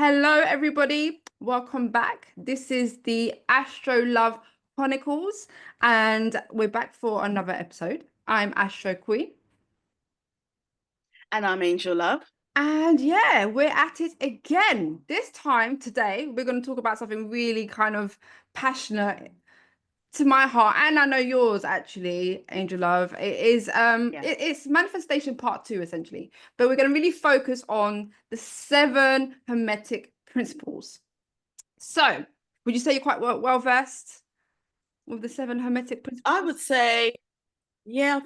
Hello, everybody. Welcome back. This is the Astro Love Chronicles, and we're back for another episode. I'm Astro Queen, And I'm Angel Love. and yeah, we're at it again. This time today, we're going to talk about something really kind of passionate to my heart, and I know yours actually, Angel Love. Yeah. It's manifestation part two essentially, but we're going to really focus on the seven Hermetic principles. So, would you say you're quite well versed with the seven Hermetic I principles? would say, yeah,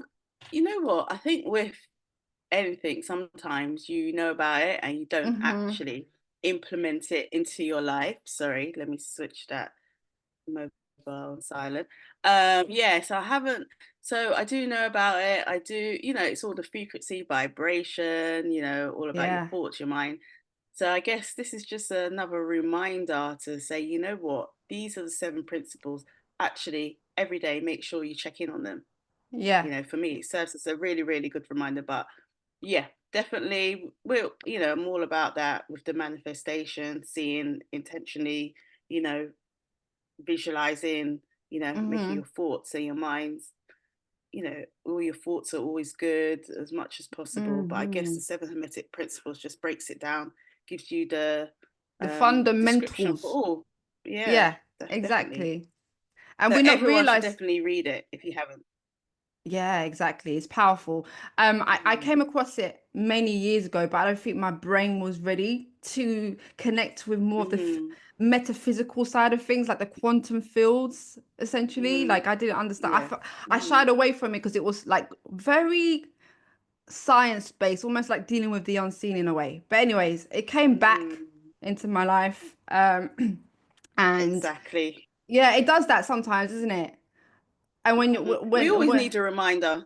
you know what? I think with anything, sometimes you know about it and you don't Mm-hmm. actually implement it into your life. Sorry, let me switch that mobile on silent. Yeah, so I haven't, so I do know about it. I do, it's all the frequency, vibration, all about your Yeah. thoughts, your mind. So I guess this is just another reminder to say, you know what, these are the seven principles. Actually, every day, make sure you check in on them. Yeah. For me, it serves as a really, really good reminder. But yeah, definitely, I'm all about that with the manifestation, seeing intentionally, you know, visualizing, making Mm-hmm. your thoughts and your minds, all your thoughts are always good as much as possible. But I guess Mm-hmm. the seven Hermetic principles just breaks it down, gives you the The description for fundamentals. all. Yeah, Yeah, definitely. exactly. And So we not everyone should realize. definitely read it if you haven't. Yeah, exactly. It's powerful. I Mm. came across it many years ago, but I don't think my brain was ready to connect with more of the Hmm. metaphysical side of things, like the quantum fields, essentially. Hmm. Like I didn't understand. Yeah. I Hmm. shied away from it because it was like very science based, almost like dealing with the unseen in a way. But anyways, it came back Hmm. into my life. And Exactly. yeah, it does that sometimes, isn't it? And when you Hmm. We always when need a reminder.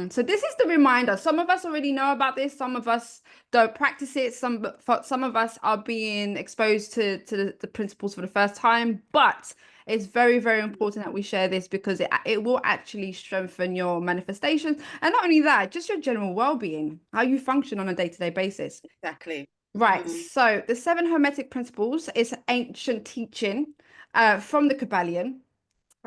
So this is the reminder. Some of us already know about this. Some of us don't practice it. For some of us are being exposed to the principles for the first time. But it's very, very important that we share this because it will actually strengthen your manifestations. And not only that, just your general well-being, how you function on a day-to-day basis. Exactly. Right. Hmm. So the seven Hermetic principles is ancient teaching from the Kabbalion.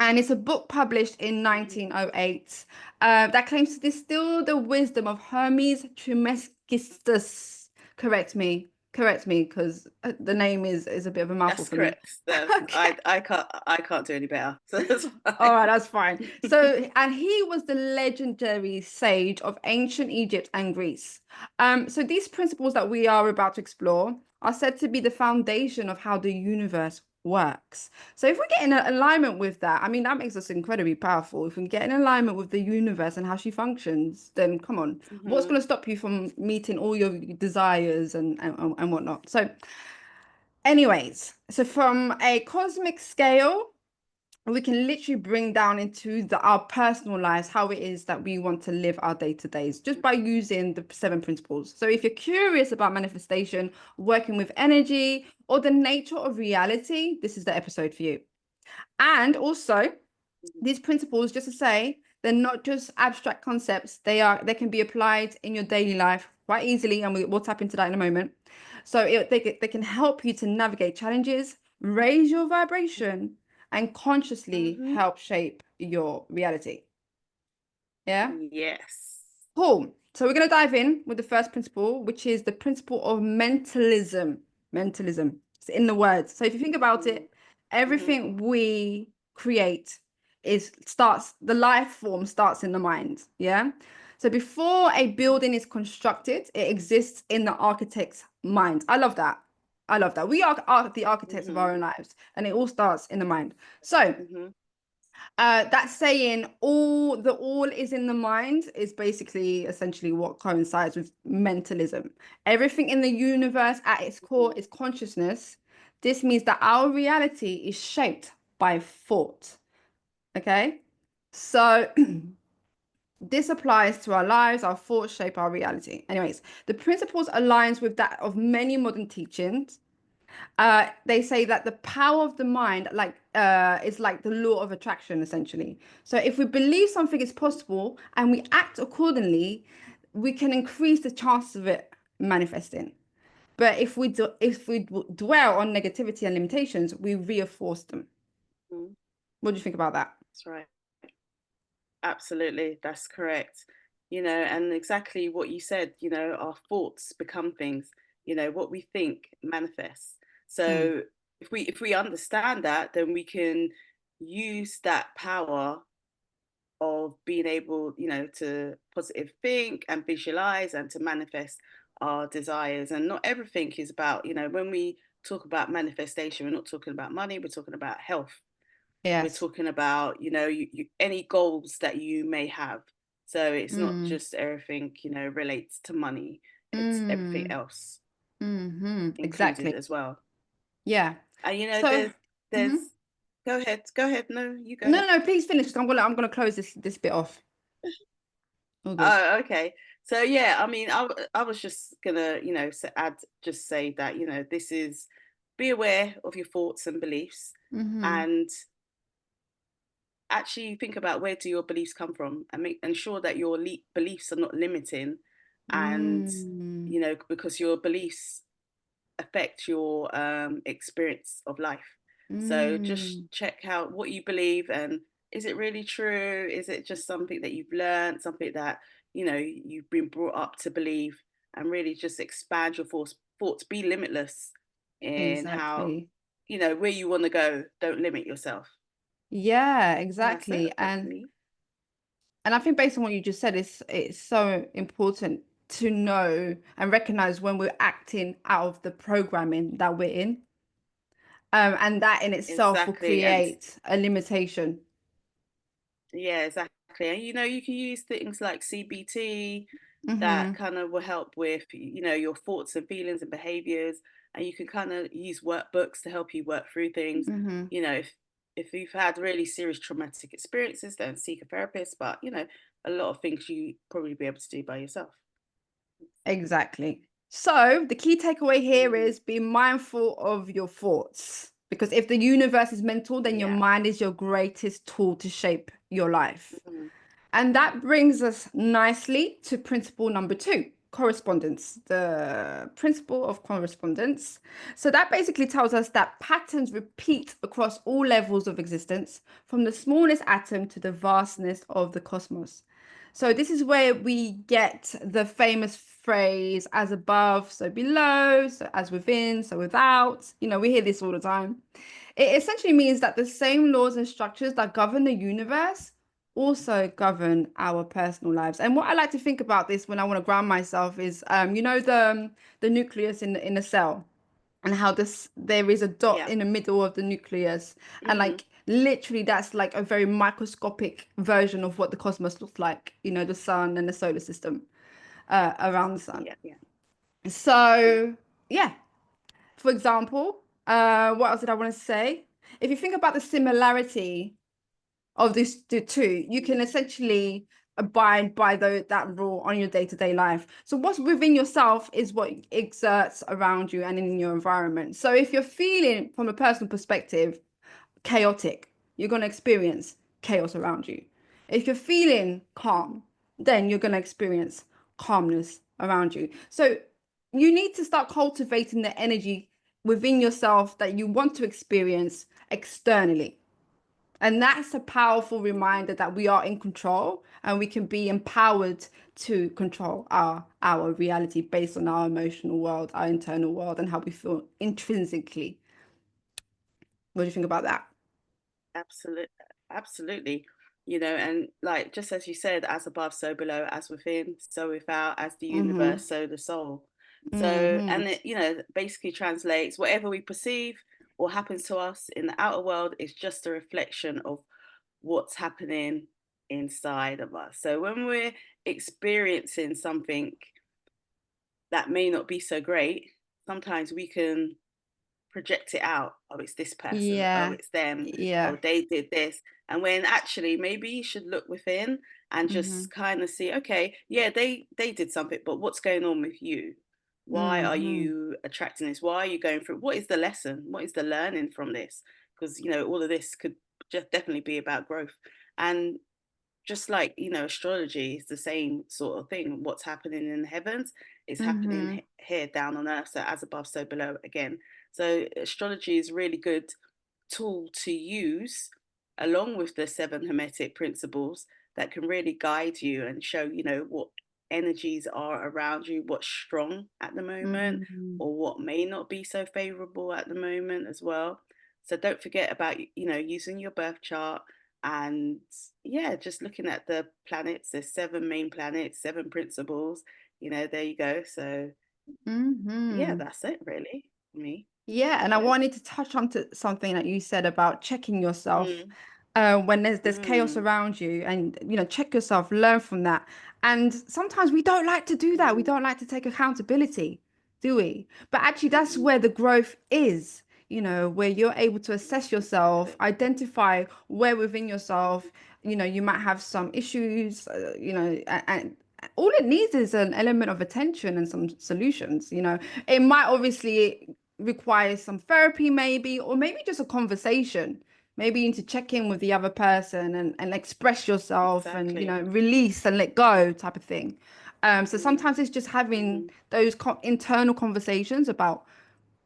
And it's a book published in Hmm. 1908 that claims to distill the wisdom of Hermes Trismegistus. Correct me, because the name is a bit of a mouthful That's for me. correct. I Okay. I can't do any better. So that's All fine. right, that's fine. So, and he was the legendary sage of ancient Egypt and Greece. So these principles that we are about to explore are said to be the foundation of how the universe works. So if we get in alignment with that, I mean, that makes us incredibly powerful. If we get in alignment with the universe and how she functions, then come on, what's Hmm. going to stop you from meeting all your desires and whatnot? So, anyways, so from a cosmic scale, we can literally bring down into our personal lives how it is that we want to live our day-to-days just by using the seven principles. So if you're curious about manifestation, working with energy, or the nature of reality, this is the episode for you. And also, these principles, just to say, they're not just abstract concepts. They can be applied in your daily life quite easily, and we'll tap into that in a moment. So they can help you to navigate challenges, raise your vibration, and consciously Hmm. help shape your reality. Yeah, Yes. cool. So we're going to dive in with the first principle, which is the principle of mentalism. Mentalism. It's in the words. So if you think about it, Mm-hmm. everything we create is starts the life form starts in the mind. Yeah. So before a building is constructed, it exists in the architect's mind. I love that. I love that. We are the architects of our Mm-hmm. own lives, and it all starts in the mind. So Mm-hmm. that's saying all is in the mind is basically essentially what coincides with mentalism. Everything in the universe at its core is consciousness. This means that our reality is shaped by thought. Okay. So this applies to our lives, our thoughts shape our reality. Anyways, the principles aligns with that of many modern teachings. They say that the power of the mind, is like the law of attraction, essentially. So if we believe something is possible and we act accordingly, we can increase the chances of it manifesting. But if we dwell on negativity and limitations, we reinforce them. Mm, What do you think about that? that's right. Absolutely, that's correct. And exactly what you said, our thoughts become things, what we think manifests. Mm. So if we understand that, then we can use that power of being able, to positive think and visualize and to manifest our desires. And not everything is about, when we talk about manifestation, we're not talking about money, we're talking about health. We're Yes. talking about, any goals that you may have. So it's not Mm. just everything, relates to money. It's everything Mm. else Mm-hmm. included Exactly. as well. Yeah. And So, there's mhm. go ahead, go ahead. No, you go No, ahead. no, no, please finish. I'm gonna close this bit off. All good. Oh, okay. So yeah, I mean, I was just gonna, just say that, this is, be aware of your thoughts and beliefs, Mm-hmm. and actually think about, where do your beliefs come from, and make ensure that your beliefs are not limiting, and Mm. because your beliefs affect your experience of life. So just Mm. check out what you believe, and is it really true? Is it just something that you've learned, something that you've been brought up to believe, and really just expand your thoughts. Be limitless in how, Exactly. where you want to go. Don't limit yourself. Yeah, And that's it exactly. for me. And I think based on what you just said, it's so important to know and recognize when we're acting out of the programming that we're in. And that in itself will Exactly. And create a limitation. yeah, exactly. And you can use things like CBT that Mm-hmm. kind of will help with, your thoughts and feelings and behaviors. And you can kind of use workbooks to help you work through things. Mm-hmm. If you've had really serious traumatic experiences, then seek a therapist. But a lot of things you probably be able to do by yourself. Exactly. So the key takeaway here Mm, is be mindful of your thoughts. Because if the universe is mental, then your yeah. mind is your greatest tool to shape your life. Mm, And that brings us nicely to principle number 2, correspondence, the principle of correspondence. So that basically tells us that patterns repeat across all levels of existence, from the smallest atom to the vastness of the cosmos. So this is where we get the famous phrase, as above, so below, so as within, so without. We hear this all the time. It essentially means that the same laws and structures that govern the universe also govern our personal lives. And what I like to think about this when I want to ground myself is, the nucleus in a cell, and how there is a dot yeah. in the middle of the nucleus, and Hmm. like literally that's like a very microscopic version of what the cosmos looks like. The sun and the solar system around the sun. Yeah. Yeah. Hmm. So yeah, for example, what else did I want to say? If you think about the similarity of the two, you can essentially abide by that rule on your day-to-day life. So what's within yourself is what exerts around you and in your environment. So if you're feeling from a personal perspective chaotic, you're going to experience chaos around you. If you're feeling calm, then you're going to experience calmness around you. So you need to start cultivating the energy within yourself that you want to experience externally. And that's a powerful reminder that we are in control and we can be empowered to control our reality based on our emotional world, our internal world, and how we feel intrinsically. What do you think about that? Absolutely, absolutely. And like, just as you said, as above, so below, as within, so without, as the Mm-hmm. universe, so the soul. So, Mm-hmm. and it, basically translates, whatever we perceive or happens to us in the outer world is just a reflection of what's happening inside of us. So when we're experiencing something that may not be so great, sometimes we can project it out. Oh, it's this person. Oh, Yeah. it's them. Yeah. Oh, they did this. And when actually maybe you should look within and Mm-hmm. just kind of see, okay, yeah, they did something, but what's going on with you? Why are Mm-hmm. you attracting this? Why are you going through? What is the lesson? What is the learning from this? Because all of this could just definitely be about growth. And just like astrology is the same sort of thing. What's happening in the heavens is happening Mm-hmm. here down on earth. So as above, so below again. So astrology is a really good tool to use along with the 7 Hermetic Principles that can really guide you and show, what energies are around you, what's strong at the moment, Mm-hmm. or what may not be so favorable at the moment as well. So don't forget about, using your birth chart and yeah, just looking at the planets. There's 7 main planets, 7 principles, there you go. So yeah, Mm-hmm. that's it really for me Yeah, to and I share. wanted to touch on to something that you said about checking yourself Mm, when there's chaos mm, around you, and check yourself, learn from that. And sometimes we don't like to do that. We mm, don't like to take accountability, do we? But actually, that's mm, where the growth is. Where you're able to assess yourself, exactly. identify where within yourself, you might have some issues, and all it needs is an element of attention and some solutions. It might obviously require some therapy, maybe, or maybe just a conversation. Maybe you need to check in with the other person and express yourself and, Exactly. release and let go type of thing. So Mm, sometimes it's just having mhm, those internal conversations about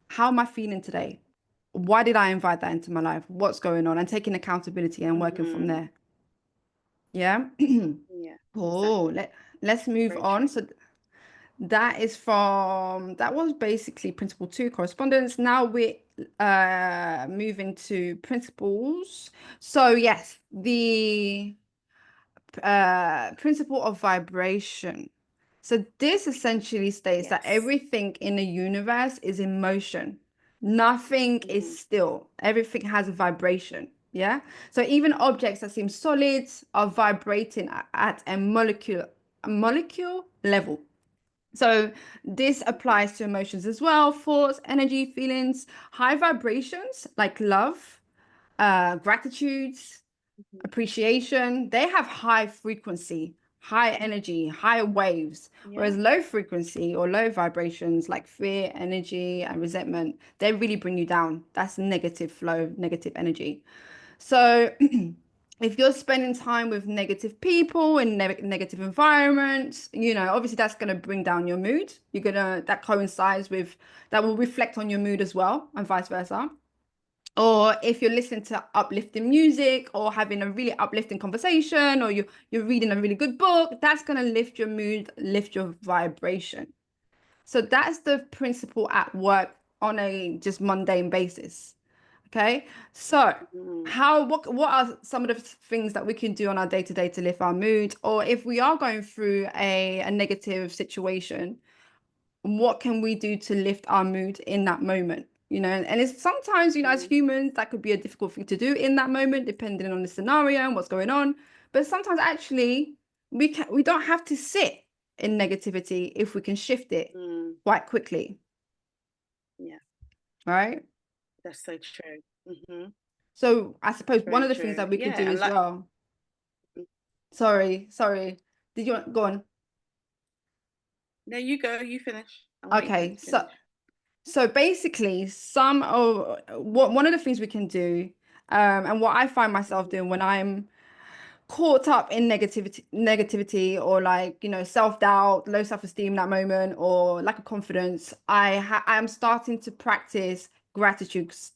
how am I feeling today? Why did I invite that into my life? What's going on? And taking accountability and working from mhm. there. Yeah. Yeah, Oh, exactly. let's move Very on. true. So that was basically principle two, correspondence. Now we're moving to principles. So yes, the principle of vibration. So this essentially states that Yes. everything in the universe is in motion. Nothing is Mhm, still. Everything has a vibration. Yeah. So even objects that seem solid are vibrating at a molecule level. So this mhm, applies to emotions as well, thoughts, energy, feelings, high vibrations like love, gratitude, mhm. appreciation. They have high frequency, high energy, high waves, Yeah. whereas low frequency or low vibrations like fear, energy, and resentment, they really bring you down. That's negative flow, negative energy. So if you're spending time with negative people in negative environments, obviously that's going to bring down your mood. That coincides with, that will reflect on your mood as well, and vice versa. Or if you're listening to uplifting music or having a really uplifting conversation, or you're reading a really good book, that's going to lift your mood, lift your vibration. So that's the principle at work on a just mundane basis. Okay. So Mhm, what are some of the things that we can do on our day to day to lift our mood? Or if we are going through a negative situation, what can we do to lift our mood in that moment? And it's sometimes, as mhm, humans, that could be a difficult thing to do in that moment, depending on the scenario and what's going on. But sometimes actually we don't have to sit in negativity if we can shift it mm. quite quickly, Yeah, right? that's so true. So I suppose one Very of the things true. that we could Yeah, do and as like, well. mm, Sorry. Did you want go on? no, you go, you finish. I'm waiting for you Okay, to finish. so basically, some of what one of the things we can do, and what I find myself Mhm, doing when I'm caught up in negativity, or like self-doubt, low self-esteem in that moment, or lack of confidence, I'm starting to practice gratitude. 'Cause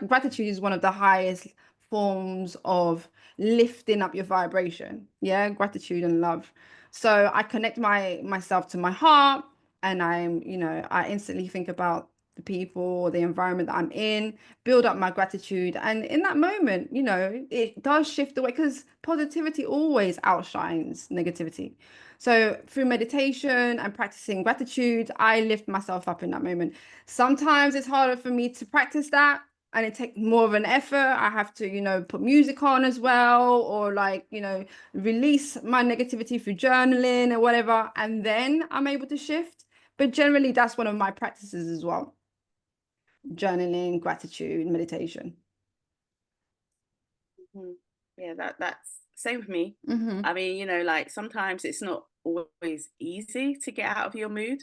gratitude is one of the highest forms of lifting up your vibration. Yeah, gratitude and love. So I connect myself to my heart, and I instantly think about the people or the environment that I'm in, build up my gratitude. And in that moment, it does shift away, because positivity always outshines negativity. So through meditation and practicing gratitude, I lift myself up in that moment. Sometimes it's harder for me to practice that, and it takes more of an effort. I have to, put music on as well, or like, release my negativity through journaling or whatever. And then I'm able to shift. But generally, that's one of my practices as well: journaling, gratitude, meditation. mhm. Yeah, that's same for me. Mm-hmm. I mean, like sometimes it's not always easy to get out of your mood.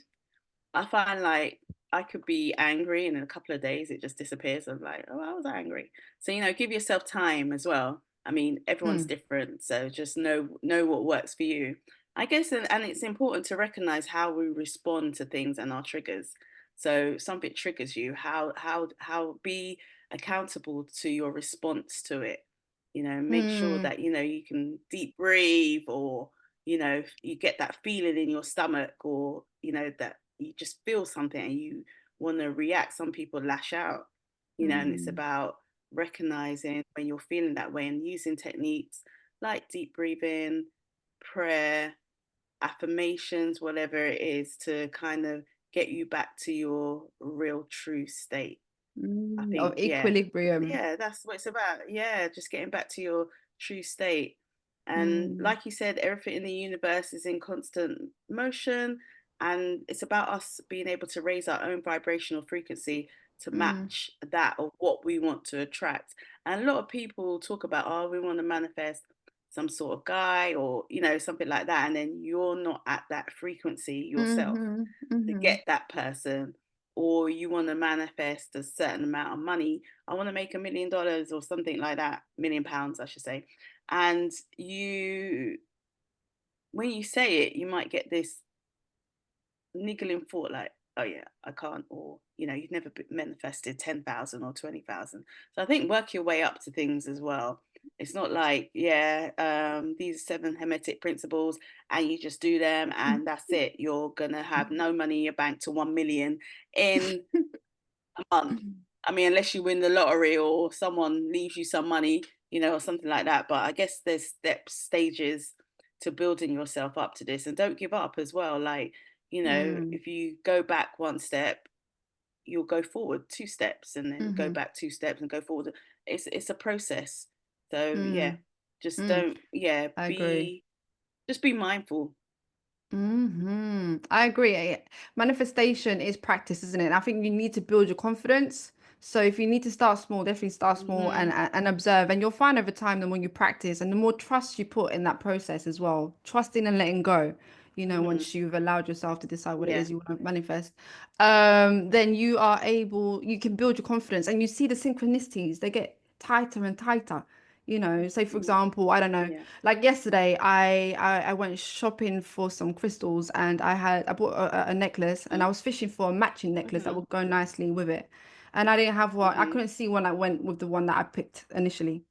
I find like I could be angry and in a couple of days it just disappears. I'm like, oh, I was angry. So, give yourself time as well. I mean, everyone's Mm. different, so just know what works for you. I guess, and it's important to recognize how we respond to things and our triggers. So something triggers you, how be accountable to your response to it. You know, make sure Mm, that, you know, you can deep breathe, or, you know, if you get that feeling in your stomach, or, you know, that you just feel something and you want to react. Some people lash out, you know, and it's mm, about recognizing when you're feeling that way and using techniques like deep breathing, prayer, affirmations, whatever it is, to kind of get you back to your real true state. I of think, yeah, equilibrium. yeah, that's what it's about. Yeah, just getting back to your true state. And Mm, like you said, everything in the universe is in constant motion, and it's about us being able to raise our own vibrational frequency to mm, match that of what we want to attract. And a lot of people talk about, oh, we want to manifest some sort of guy, or, you know, something like that, and then you're not at that frequency yourself mm-hmm, to mm-hmm, get that person. Or you want to manifest a certain amount of money. I want to make $1 million or something like that, £1 million, I should say. And you, when you say it, you might get this niggling thought like, oh yeah, I can't, or, you know, you've never manifested 10,000 or 20,000. So I think work your way up to things as well. It's not like, yeah, these 7 Hermetic Principles, and you just do them and that's it. You're gonna have no money in your bank to 1 million in a month. I mean, unless you win the lottery or someone leaves you some money, you know, or something like that. But I guess there's steps, stages to building yourself up to this, and don't give up as well. Like, you know, mm, if you go back one step, you'll go forward 2 steps, and then go mm-hmm, back 2 steps and go forward. It's a process. So yeah, mm, just mm. don't, yeah, I agree. be, just be mindful. I agree. Manifestation is practice, isn't it? I think you need to build your confidence. So if you need to start small, definitely start small and Hmm. and observe. And you'll find over time the more you practice and the more trust you put in that process as well. Trusting and letting go. Hmm. Once you've allowed yourself to decide what it Yeah. is you want to manifest, then you can build your confidence and you see the synchronicities, they get tighter and tighter. Say for Hmm. example, I don't know, Yeah. like yesterday, I went shopping for some crystals and I bought a necklace and I was fishing for a matching necklace that Hmm. would go nicely with it. And I didn't have one. I Hmm. couldn't see one that went with the one that I picked initially.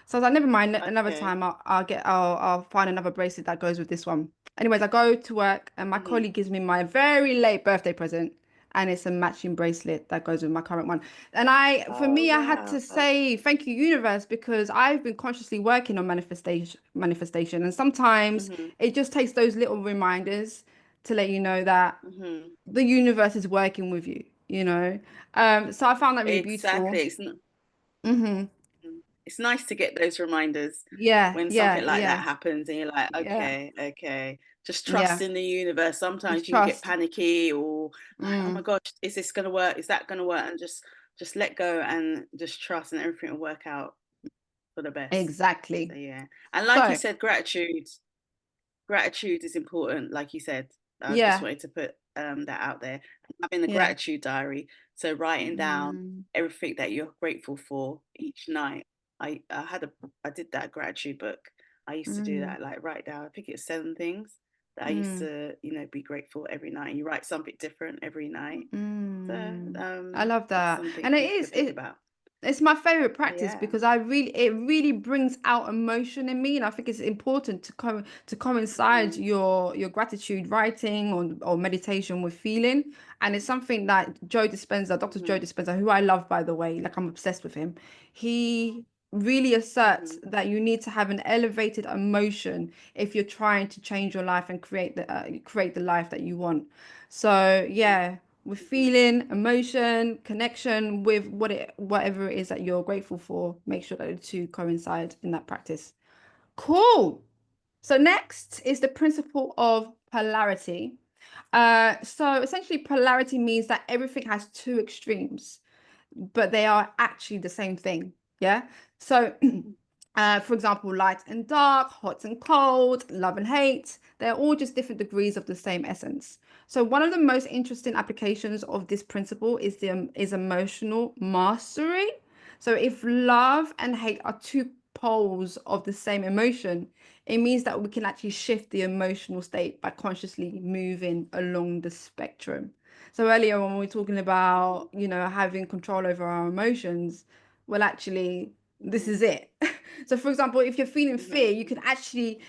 So I was like, never mind, another Okay. time I'll find another bracelet that goes with this one. Anyways, I go to work and my Hmm. colleague gives me my very late birthday present. And it's a matching bracelet that goes with my current one. And for Oh me, I had to wow. say thank you, universe, because I've been consciously working on manifestation. And sometimes Mhm. it just takes those little reminders to let you know that Mhm. the universe is working with you. So I found that really Exactly. beautiful. Hmm. It's nice to get those reminders Yeah, when yeah, something like yeah, that happens, and you're like, yeah, okay, okay. Just trust yeah. in the universe. Just Sometimes you can get trust. panicky, or like, oh my Mm, gosh, is this gonna work? Is that gonna work? And just let go and just trust, and everything will work out for the best. So exactly. yeah. And like you So, said, gratitude is important, like you said. I just yeah, wanted to put that out there. Having a yeah. gratitude diary, so writing down Mm, everything that you're grateful for each night. I did that gratitude book. I used to do mm, that, like write down, I think it's 7 things that I used mm, to, you know, be grateful every night. You write something different every night. So I love that's that. something And it people is could think about. it's my favorite practice Yeah. because it really brings out emotion in me, and I think it's important to coincide Hmm. your gratitude writing or meditation with feeling. And it's something that Dr. Joe Hmm. Dispenza, who I love by the way, like I'm obsessed with him. He really asserts Hmm. that you need to have an elevated emotion if you're trying to change your life and create the life that you want. So yeah, with Hmm. feeling, emotion, connection with whatever it is that you're grateful for, make sure that the two coincide in that practice. Cool. So next is the principle of polarity. So essentially, polarity means that everything has two extremes, but they are actually the same thing. Yeah. So, for example, light and dark, hot and cold, love and hate, they're all just different degrees of the same essence. So, one of the most interesting applications of this principle is emotional mastery. So, if love and hate are two poles of the same emotion, it means that we can actually shift the emotional state by consciously moving along the spectrum. So earlier when we were talking about, you know, having control over our emotions, well, actually, this Mhm, is it. So for example, if you're feeling fear, mhm, you can actually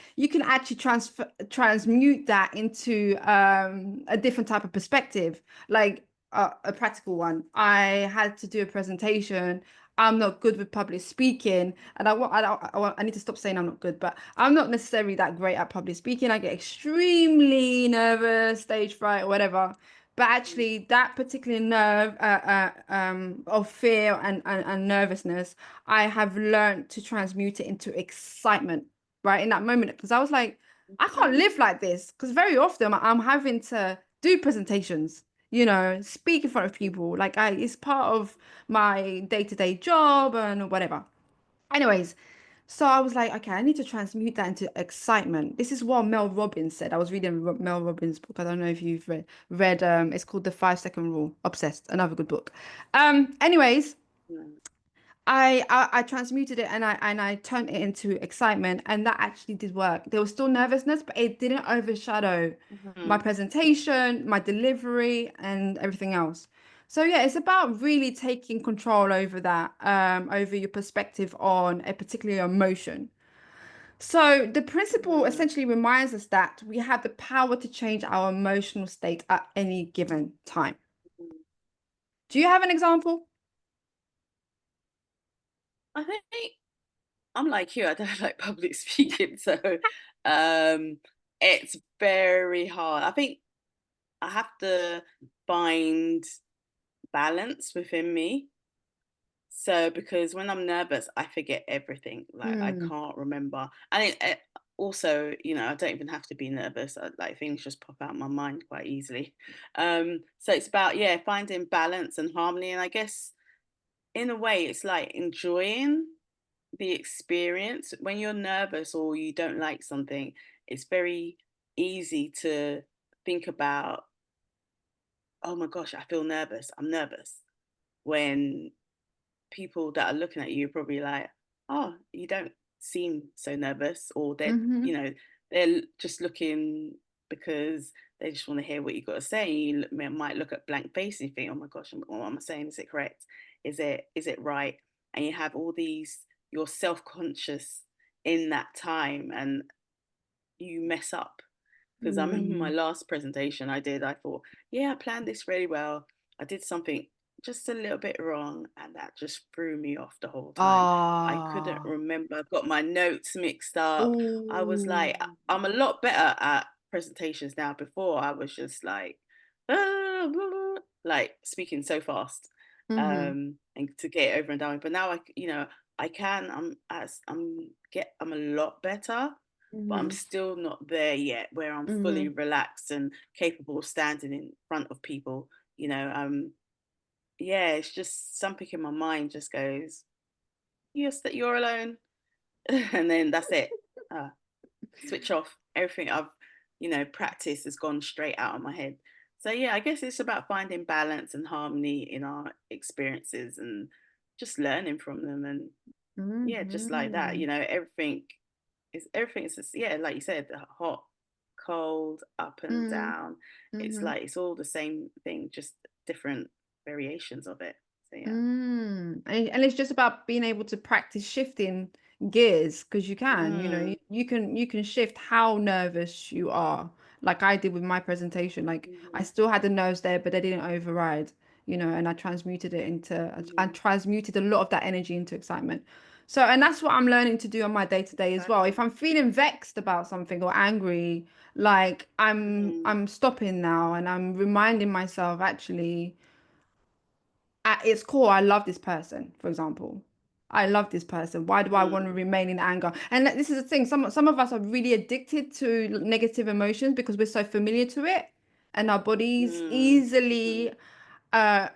transmute that into a different type of perspective, like a practical one. I had to do a presentation. I'm not good with public speaking, and I need to stop saying I'm not good, but I'm not necessarily that great at public speaking. I get extremely nervous, stage fright, or whatever. But actually, that particular nerve of fear and nervousness, I have learned to transmute it into excitement, right? In that moment, because I was like, I can't mhm, live like this. Because very often I'm having to do presentations, you know, speak in front of people. Like it's part of my day-to-day job and whatever. Anyways, so I was like, okay, I need to transmute that into excitement. This is what Mel Robbins said. I was reading Mel Robbins' book. I don't know if you've read it's called The 5 Second Rule. Obsessed, another good book. Anyways, mhm, I transmuted it and I turned it into excitement, and that actually did work. There was still nervousness, but it didn't overshadow my mhm, presentation, my delivery, and everything else. So yeah, it's about really taking control over that, over your perspective on a particular emotion. So the principle mhm, essentially reminds us that we have the power to change our emotional state at any given time. mhm. Do you have an example? I think I'm like you. I don't like public speaking, so um, it's very hard. I think I have to find balance within me. So because when I'm nervous, I forget everything. Like I Mm, can't remember. And also, you know, I don't even have to be nervous. Like things just pop out of my mind quite easily. So it's about yeah, finding balance and harmony. And I guess in a way, it's like enjoying the experience. When you're nervous or you don't like something, it's very easy to think about, oh my gosh, I feel nervous. I'm nervous. When people that are looking at you are probably like, oh, you don't seem so nervous, or they're, mm-hmm, you know, they're just looking because they just want to hear what you got to say. Might look at blank face and you think, oh my gosh, what am I saying? Is it correct? Is it right? And you have all these, you're self-conscious in that time and you mess up because I remember my mm. last presentation I did, I thought, yeah, I planned this really well. I did something just a little bit wrong, and that just threw me off the whole time. I couldn't Ah, remember. I got my notes mixed up. I was like, oh, I'm a lot better at presentations now. Before, I was just like, ah, blah, blah," like speaking so fast, mm-hmm, and to get it over and done with. But now you know, I can. I'm a lot better, but I'm mm-hmm, still not there yet where I'm fully mm-hmm. relaxed and capable of standing in front of people. You know, yeah, it's just something in my mind just goes, you're alone, and then that's it. Uh, Switch off. Everything I've, practiced has gone straight out of my head. So yeah, I guess it's about finding balance and harmony in our experiences and just learning from them and yeah, just like that. Mm-hmm. Everything is just, yeah, like you said, hot, cold, up and Mm-hmm. down. It's Mm-hmm. like it's all the same thing, just different variations of it. So yeah. And it's just about being able to practice shifting gears because you can, you know, Mm, you can shift how nervous you are. Like I did with my presentation. Like I mhm, still had the nerves there, but they didn't override, you know, and I transmuted it into I mhm. transmuted a lot of that energy into excitement. So, and that's what I'm learning to do on my day to day as well. If Exactly. I'm feeling vexed about something or angry, like Mm, I'm stopping now and I'm reminding myself actually at its core, I love this person, for example. I love this person. Why do I want to mhm, remain in anger? And this is the thing. Some of us are really addicted to negative emotions because we're so familiar to it, and mm, mhm, uh,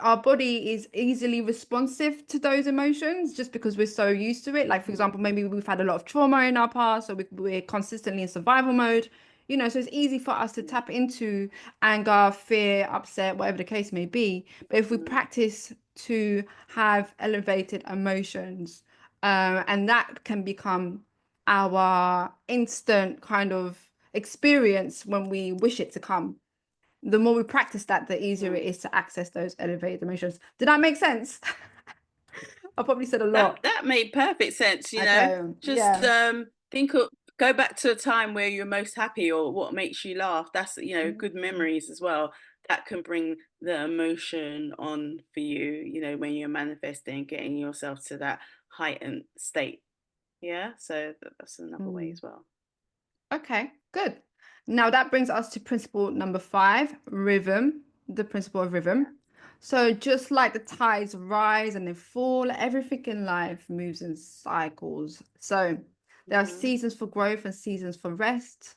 our body is easily responsive to those emotions just because we're so used to it. Like, for mhm, example, maybe we've had a lot of trauma in our past, so we're consistently in survival mode. You know, so it's easy for us to mm, tap into anger, fear, upset, whatever the case may be. But if we mhm, practice to have elevated emotions, And that can become our instant kind of experience when we wish it to come. The more we practice that, the easier it Mm. is to access those elevated emotions. Did that make sense? I probably said a That lot. that made perfect sense, you know. Okay, Just yeah. think of go back to a time where you're most happy or what makes you laugh. That's, you know, good Mm, memories as well. That can bring the emotion on for you, you know, when you're manifesting, getting yourself to that heightened state. Yeah. So that's another way mm. as well. Okay, good. Now that brings us to principle number 5, rhythm, the principle of Yeah. rhythm. So just like the tides rise and they fall, everything in life moves in cycles. So there are Mm-hmm. seasons for growth and seasons for rest,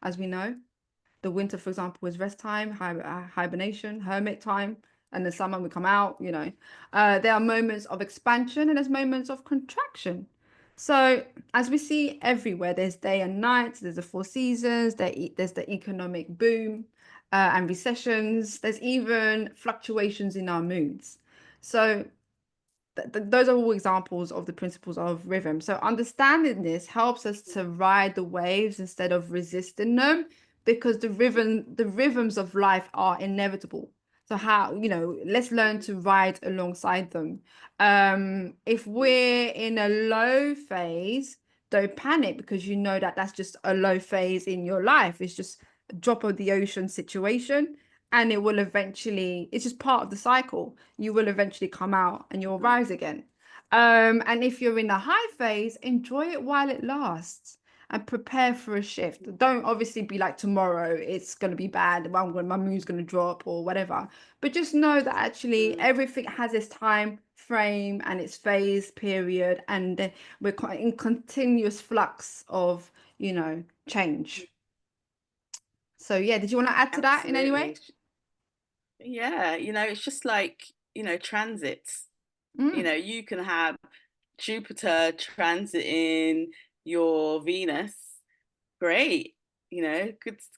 as we know. The winter, for example, is rest time, hibernation, hermit time, and the summer we come out, you know. There are moments of expansion and there's moments of contraction. So, as we see everywhere, there's day and night, there's the 4 seasons, there's the economic boom and recessions, there's even fluctuations in our moods. So, those are all examples of the principles of rhythm. So understanding this helps us to ride the waves instead of resisting them, because the rhythms of life are inevitable. So how, let's learn to ride alongside them. If we're in a low phase, don't panic, because you know that that's just a low phase in your life. It's just a drop of the ocean situation, and it will eventually, it's just part of the cycle. You will eventually come out and you'll Mm-hmm. rise again. And if you're in the high phase, enjoy it while it lasts and prepare for a shift. Don't obviously be like, tomorrow it's going to be bad, my mood's going to drop or whatever. But just know that actually Mm-hmm. everything has its time frame and its phase period, and we're in continuous flux of, change. So yeah, did you want to add to that in any way? Absolutely. Yeah, you know, it's just like, you know, transits. You Mm, know, you can have Jupiter transiting your Venus, great, you know,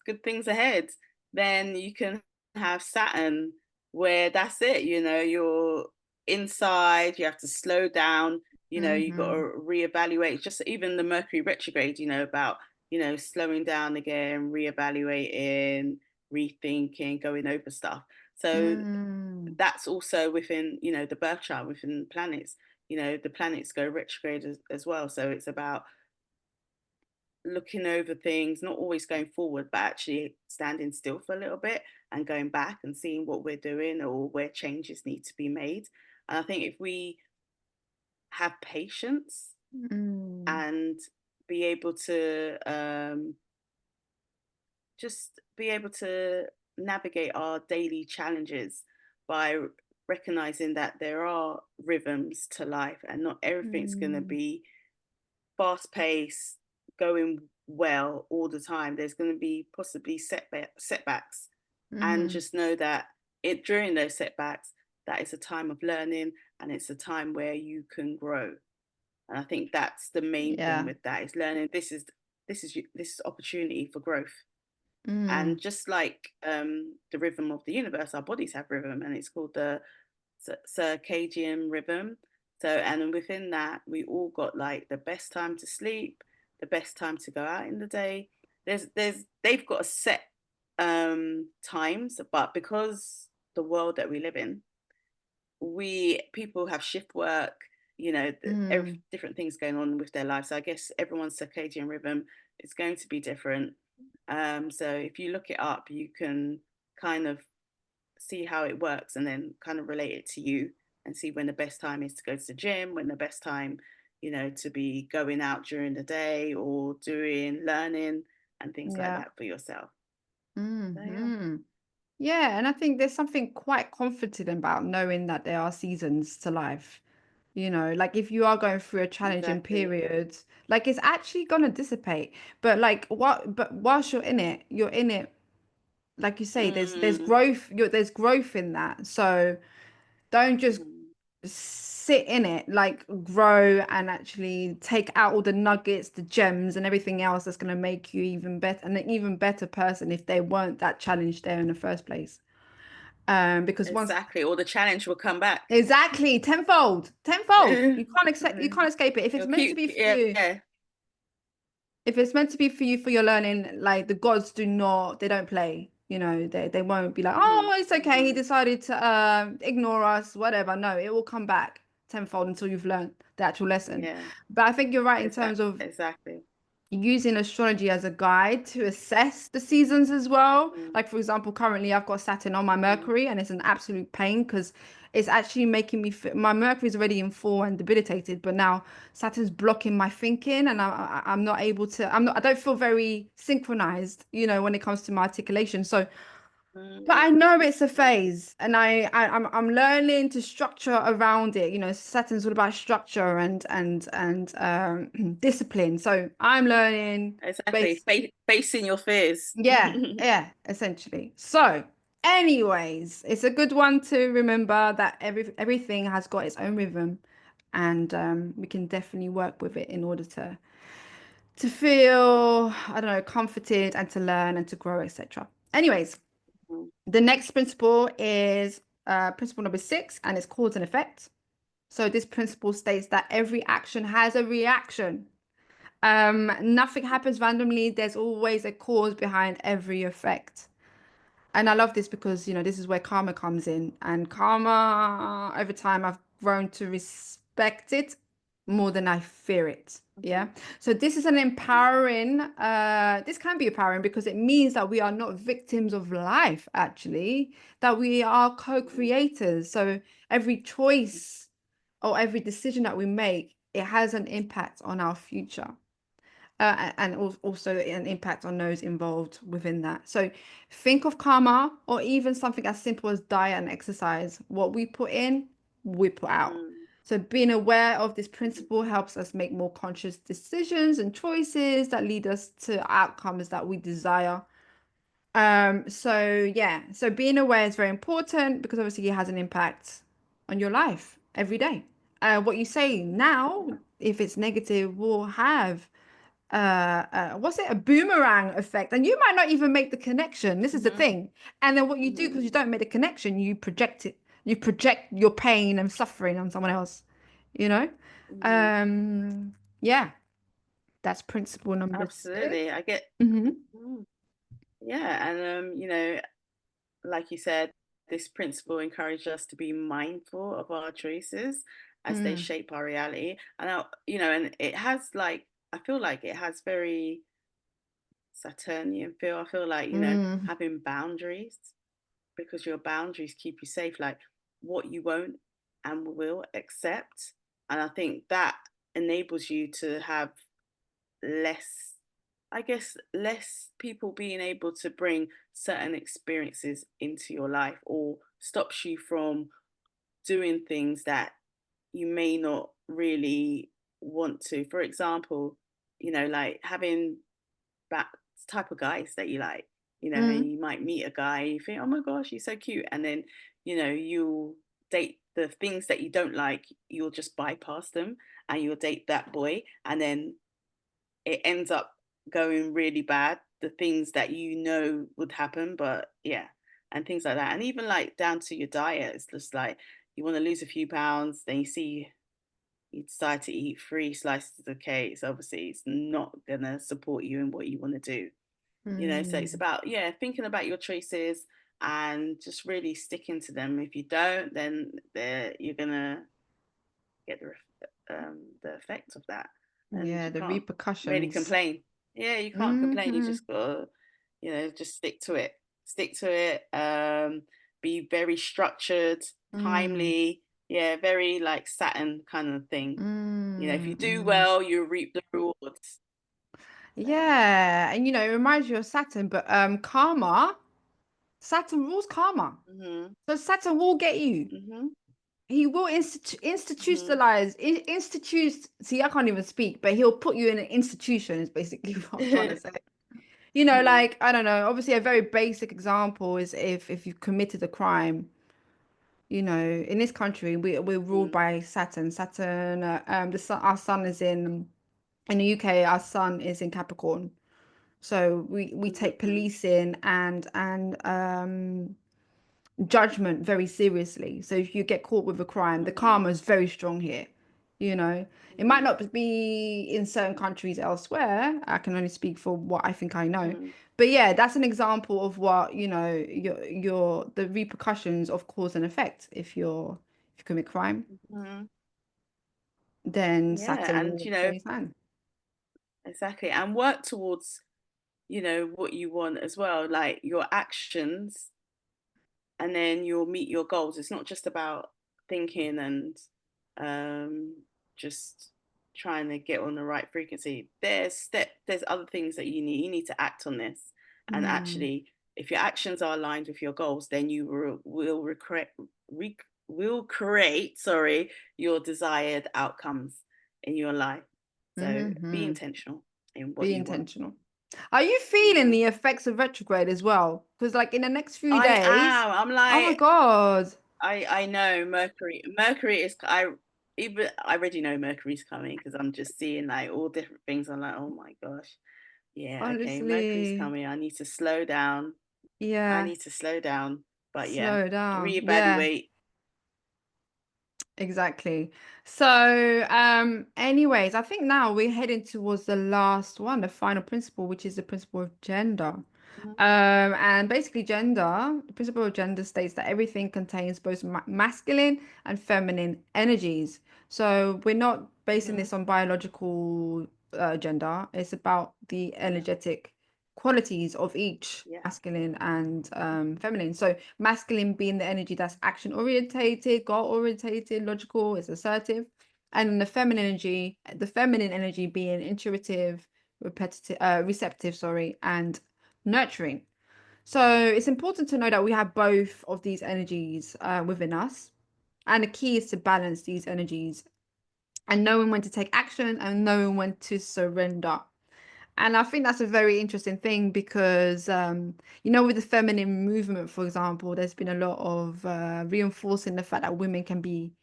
good things ahead. Then you can have Saturn where that's it, you know, you're inside, you have to slow down, you know, you got to mm-hmm. reevaluate. Just even the Mercury retrograde, you know, about, you know, slowing down again, reevaluating, rethinking, going over stuff. So Mm, that's also within, you know, the birth chart, within the planets. You know, the planets go retrograde as well, so it's about looking over things, not always going forward, but actually standing still for a little bit and going back and seeing what we're doing or where changes need to be made. And I think if we have patience mm, and be able to just be able to navigate our daily challenges by recognizing that there are rhythms to life and not everything's going to mm, be fast paced, going well all the time. There's going to be possibly setbacks, and mm-hmm. just know that it during those setbacks, that is a time of learning and it's a time where you can grow. And I think that's the main thing Yeah. with that is learning. This is opportunity for growth. Mm, And just like the rhythm of the universe, our bodies have rhythm, and it's called the circadian rhythm. So, and then within that, we all got like the best time to sleep, the best time to go out in the day. They've got a set times, but because the world that we live in, we people have shift work, you know, mm, different things going on with their lives. So I guess everyone's circadian rhythm is going to be different. So if you look it up, you can kind of see how it works and then kind of relate it to you and see when the best time is to go to the gym, when the best time, you know, to be going out during the day or doing learning and things like yeah. that for yourself. So yeah, Mm-hmm. Yeah, and I think there's something quite comforting about knowing that there are seasons to life. Like if you are going through a challenging exactly. period, like it's actually gonna dissipate. But like but whilst you're in it, like you say, there's Mm, growth, there's growth in that. So don't just mm, sit in it, like grow and actually take out all the nuggets, the gems, and everything else that's going to make you even better, and an even better person if they weren't that challenge there in the first place. Because once Exactly. Or the challenge will come back. exactly tenfold, tenfold. You can't escape it. If it's You'll meant to keep, be for yeah, you, yeah. if it's meant to be for you for your learning, like the gods do not, they don't play. You know, they won't be like, Hmm. oh, it's okay. He Hmm. decided to ignore us, whatever. No, it will come back tenfold until you've learned the actual lesson. Yeah, But I think you're right in terms of exactly. using astrology as a guide to assess the seasons as well. Hmm. Like, for example, currently I've got Saturn on my Hmm. Mercury, and it's an absolute pain because it's actually making me feel my Mercury is already in four and debilitated, but now Saturn's blocking my thinking, and I'm not able to. I don't feel very synchronized, you know, when it comes to my articulation. So but I Hmm. know it's a phase, and I'm learning to structure around it. You know, Saturn's all about structure and discipline. So I'm learning Exactly. base. Facing your fears. Yeah, yeah, essentially. So, anyways, it's a good one to remember that everything has got its own rhythm, and we can definitely work with it in order to feel, I don't know, comforted and to learn and to grow, etc. Anyways. Mhm. The next principle is principle number 6, and it's cause and effect. So this principle states that every action has a reaction. Nothing happens randomly. There's always a cause behind every effect. And I love this because, you know, this is where karma comes in. And karma, over time, I've grown to respect it more than I fear it. Yeah. Mhm. So this is an empowering, this can be empowering because it means that we are not victims of life, actually, that we are Mhm. co-creators. So every choice or every decision that we make, it has an impact on our future and also an impact on those involved within that. So think of karma or even something as simple as diet and exercise. What we put in, we put out. Mhm. So being aware of this principle helps us make more conscious decisions and choices that lead us to outcomes that we desire. So yeah, so being aware is very important because obviously it has an impact on your life every day. What you say now, if it's negative, will have what's it, a boomerang effect, and you might not even make the connection. This is the Mhm. thing. And then what you do, because you Mhm. don't make the connection, you project it. You project your pain and suffering on someone else, you know. Mhm. um yeah, that's principle number 6. Absolutely. I get. Mm-hmm. Mhm. Yeah, and like you said, this principle encourages us to be mindful of our choices as they Mm. shape our reality. And and it has like I feel like it has very Saturnian feel. I feel like, Mm. having boundaries, because your boundaries keep you safe, like what you won't and will accept. And I think that enables you to have less, I guess, less people being able to bring certain experiences into your life, or stops you from doing things that you may not really want to. For example, like having that type of guys that you like, and Mm. you might meet a guy, you think, oh my gosh, he's so cute. And then, you'll date the things that you don't like, you'll just bypass them and you'll date that boy. And then it ends up going really bad. The things that would happen, but yeah, and things like that. And even like down to your diet, it's just like you want to lose a few pounds, then you decide to eat 3 slices of cake. So obviously, it's not gonna support you in what you want to do. So it's Mm. about, yeah, thinking about your choices and just really sticking to them. If you don't, then you're gonna get the effect of that, and Yeah, you the can't really repercussions. complain. Yeah, you can't complain. You Mm-hmm. just gotta, just stick to it. Stick to it. Be very structured, Mm. timely. Yeah, very like Saturn kind of thing. If you Mm. do Mm. well, you reap the rewards. Um, Yeah, and you know, it reminds you of Saturn, but karma, Saturn rules karma. mhm, So Saturn will get you. mhm, He will mhm, institutionalize, institute. See, I can't even speak, but he'll put you in an institution, is basically what I'm trying to say. You know, mhm, like, I don't know, obviously a very basic example is if you've committed a crime, you know, in this country, we're ruled mhm, by Saturn. Saturn, the sun, our sun is in the UK, our sun is in Capricorn. So we take mhm, policing judgment very seriously. So if you get caught with a crime, the Mhm. karma is very strong here. You know, it might Mhm. not be in certain countries elsewhere. I can only speak for what I think I know. Mhm. But yeah, that's an example of what, your the repercussions of cause and effect. If you commit crime, Mhm. then Yeah, Saturn and will play his hand. exactly, and work towards, what you want as well, like your actions, and then you'll meet your goals. It's not just about thinking and um, just trying to get on the right frequency. There's other things that you need. You need to act on this, and Mm, actually, if your actions are aligned with your goals, then you will create, sorry, your desired outcomes in your life. So be hmm. intentional in what Be you want. intentional. Are you feeling Mhm. the effects of retrograde as well? Because like in the next few I days, am. I'm oh my like, God. I know Mercury is I already know Mercury's coming because I'm just seeing like all different things. I'm like, oh my gosh, yeah, okay, Mercury's Honestly, coming. I need to slow down. I yeah, need to slow down. But yeah, slow down. Yeah, reevaluate. exactly. So, anyways, I think now we're heading towards the last one, the final principle, which is the principle of gender. Mhm. And basically, the principle of gender states that everything contains both masculine and feminine energies. So we're not basing Mhm. this on biological gender. It's about the Yeah. energetic qualities of each Yeah. masculine and feminine. So masculine being the energy that's action orientated, goal orientated, logical, is assertive, and then the feminine energy being intuitive, repetitive, receptive, sorry, and nurturing. So it's important to know that we have both of these energies within us. And the key is to balance these energies and knowing when to take action and knowing when to surrender. And I think that's a very interesting thing because, with the feminine movement, for example, there's been a lot of reinforcing the fact that women can be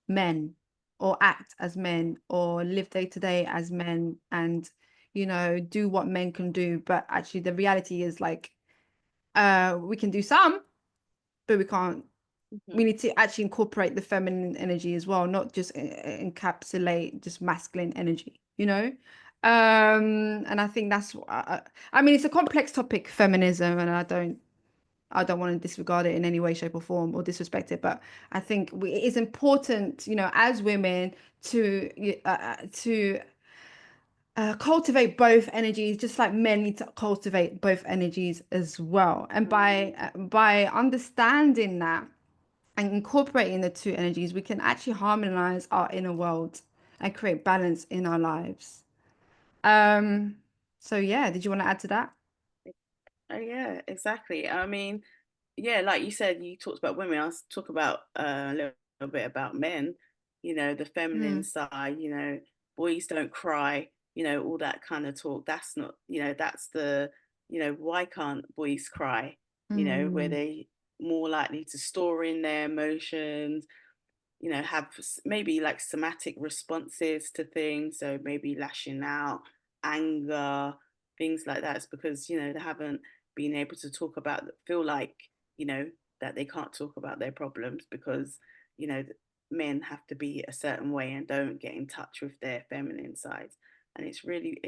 men or act as men or live day to day as men and, do what men can do. But actually, the reality is like, we can do some, but we Mhm. need to actually incorporate the feminine energy as well, not just encapsulate just masculine energy, and I think I mean, it's a complex topic, feminism, and I don't want to disregard it in any way, shape, or form or disrespect it, but I think it is important, as women to cultivate both energies, just like men need to cultivate both energies as well. And by Mhm. by understanding that and incorporating the two energies, we can actually harmonize our inner world and create balance in our lives. Um, so yeah, did you want to add to that? Oh yeah, exactly. I mean, yeah, like you said, you talked about women. I'll talk about a little bit about men. The feminine Mm, side. Boys don't cry. All that kind of talk. That's not. That's the. Why can't boys cry? Where mm, they more likely to store in their emotions. Have maybe like somatic responses to things. So maybe lashing out, anger, things like that. It's because they haven't been able to talk about, feel like you know that they can't talk about their problems because you know men have to be a certain way and don't get in touch with their feminine sides. And it's really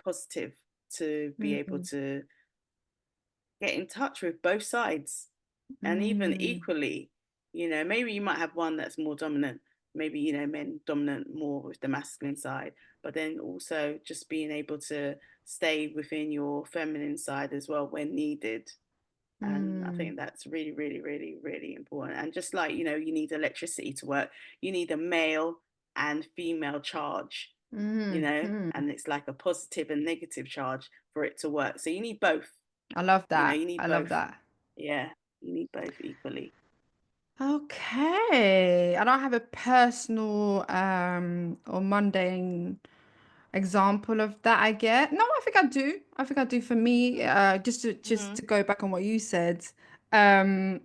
positive to be able mm, to get in touch with both sides, and even mm, equally. Maybe you might have one that's more dominant, maybe men dominant more with the masculine side, but then also just being able to stay within your feminine side as well when needed. And I mm, think that's really, really, really, really important. And just like you need electricity to work, you need a male and female charge, mm. and it's like a positive and negative charge for it to work, so you need both. I love that. You need I love both. that. Yeah, you need both equally. Okay. I don't have a personal or mundane example of that I get. No, I think I do. I think I do for me. Just to Mm-hmm. go back on what you said. Um,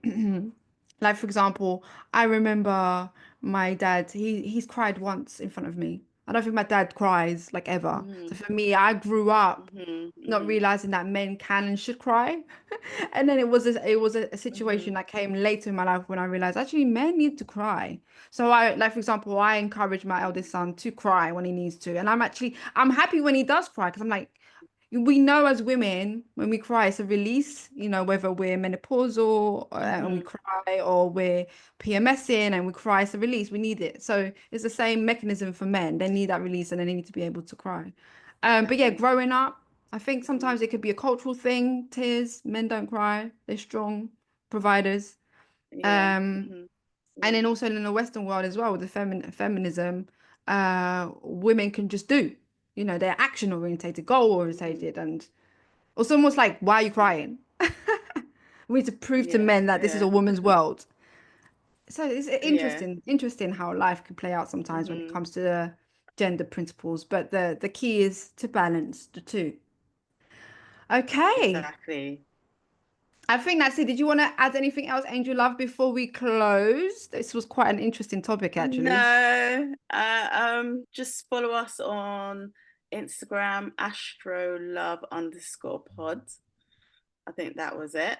like for example, I remember my dad. He's cried once in front of me. I don't think my dad cries like ever. So Mhm. for me, I grew up Mhm. not Mhm. realizing that men can and should cry. And then it was a situation Mhm. that came later in my life when I realized actually men need to cry. So I, like for example, I encourage my eldest son to cry when he needs to. And I'm happy when he does cry because I'm like, we know as women when we cry it's a release, you know, whether we're menopausal and we Mhm. cry, or we're PMSing and we cry, it's a release, we need it. So it's the same mechanism for men. They need that release and they need to be able to cry. But yeah, Exactly. growing up, I think Mhm. sometimes it could be a cultural thing. Tears, men don't cry, they're strong providers. Yeah. um Mhm. and then Mhm. also in the Western world as well with the feminism, women can just do, you know, they're action orientated, goal Mhm. orientated, and it's almost like, why are you crying? We need to prove to Yeah. men that this is a Yeah. woman's world. So it's Yeah. interesting how life can play out sometimes when it Mhm. comes to the gender principles, but the key is to balance the two. Okay, Exactly. I think that's it. Did you want to add anything else, Angel Love, before we close? This was quite an interesting topic, actually. No. Just follow us on Instagram, astrolove_pod. I think that was it.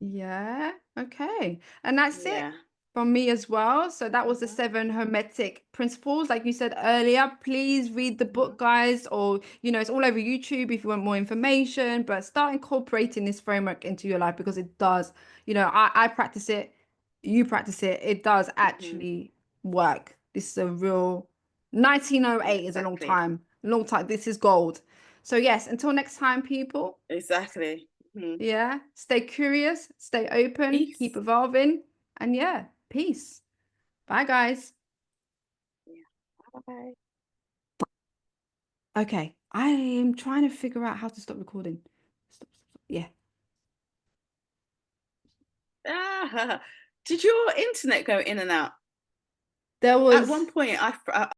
Yeah, okay. And that's it Yeah. from me as well. So that was the Mhm. 7 Hermetic Principles. Like you said earlier, please read the Mhm. book, guys, or, you know, it's all over YouTube if you want more information, but start incorporating this framework into your life because it does, you know, I practice it, you practice it, it does Mhm. actually work. This is a real 1908 is Exactly. a long time. This is gold. So yes, until next time, people. Exactly. Mhm. Yeah. Stay curious, stay open, keep Peace. evolving, and yeah, peace. Bye, guys. Yeah. Bye. Okay. I am trying to figure out how to stop recording. Stop. Yeah. Ah, did your internet go in and out? There At was one point,